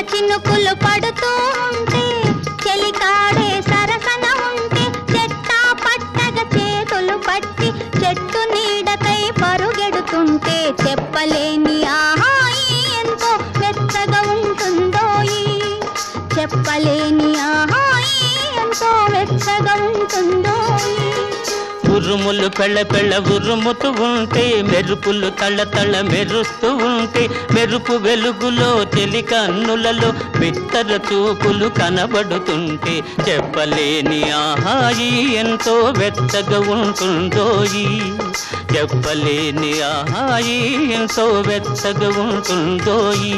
చినుకులు పడుతూ ఉంటే చెలికాడే సరసన ఉంటే చెట్టా పట్టగా చేతులు పట్టి చెట్టు నీడకై పరుగెడుతుంటే చెప్పలేని ఆహాయి ఎంతో వెచ్చగా ఉంటుందోయి చెప్పలేని ఆహాయి ఎంతో వెచ్చగా ఉంటుందోయి ఉరుములు పెళ్ళ పెళ్ళ ఉరుముతూ ఉంటే మెరుపులు తళ్ళ తళ్ళ మెరుస్తూ ఉంటే మెరుపు వెలుగులో చెలి కన్నులలో బిత్తర చూపులు కనబడుతుంటే చెప్పలేని ఆహాయి ఎంతో వెచ్చగా ఉంటుందోయి చెప్పలేని ఆహాయి ఎంతో వెచ్చగా ఉంటుందోయి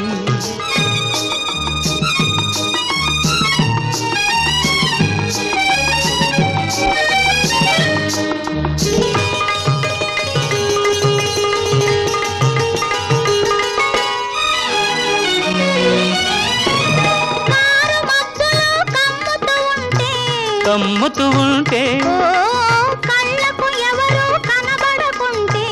కమ్ముతూ ఉంటే కళ్ళకు ఎవరు కనబడకుంటే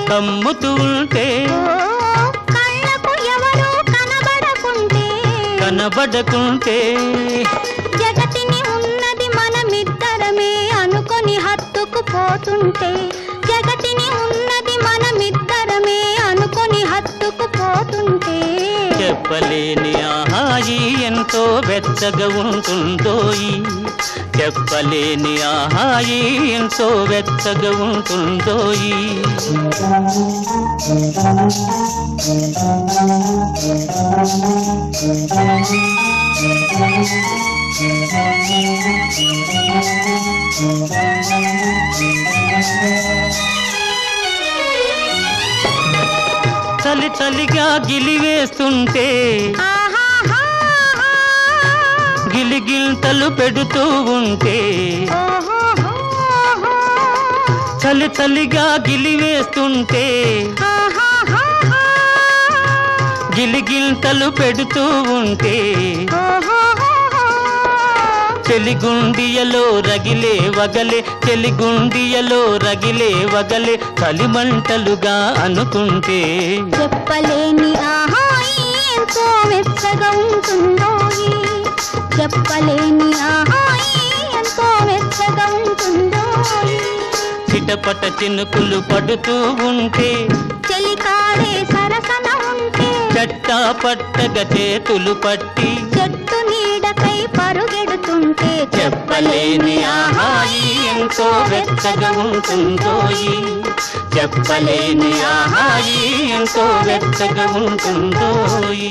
కమ్ముతూ ఉంటే కళ్ళకు ఎవరు కనబడకుంటే జగతిని ఉన్నది మనమిద్దరమే అనుకొని హత్తుకుపోతుంటే జగతిని ఉన్నది మనమిద్దరమే అనుకొని హత్తుకుపోతుంటే చెప్పలేని ఆహాయి ఎంతో వెచ్చగా ఉంటుందోయి చెప్పలేని ఆహాయి ఎంతో వెచ్చగా ఉంటుందోయి చలి చలిగా గిలివేస్తుంటే గిలిగిల్తలు పెడుతూ ఉంటే చలి చలిగా గిలివేస్తుంటే గిలిగిల్తలు పెడుతూ ఉంటే చెలిగుండియలో రగిలే వగలే చెలిగుండియలో రగిలే వగలే కలిమంటలుగా అనుకుంటే చెప్పలేని ఆహాయి ఎంతో వెచ్చగా ఉంటుందోయి చెప్పలేని ఆహాయి ఎంతో వెచ్చగా ఉంటుందోయి చిటపట చినుకులు పడుతూ ఉంటే చెలికాడే సరసన ఉంటే చట్టా పట్టగా చేతులు పట్టి చెట్టు నీడకై పరుగెడుతుంటే చెప్పలేని ఆహాయి ఎంతో వెచ్చగా ఉంటుందోయి చెప్పలేని ఆహాయి ఎంతో వెచ్చగా ఉంటుందోయి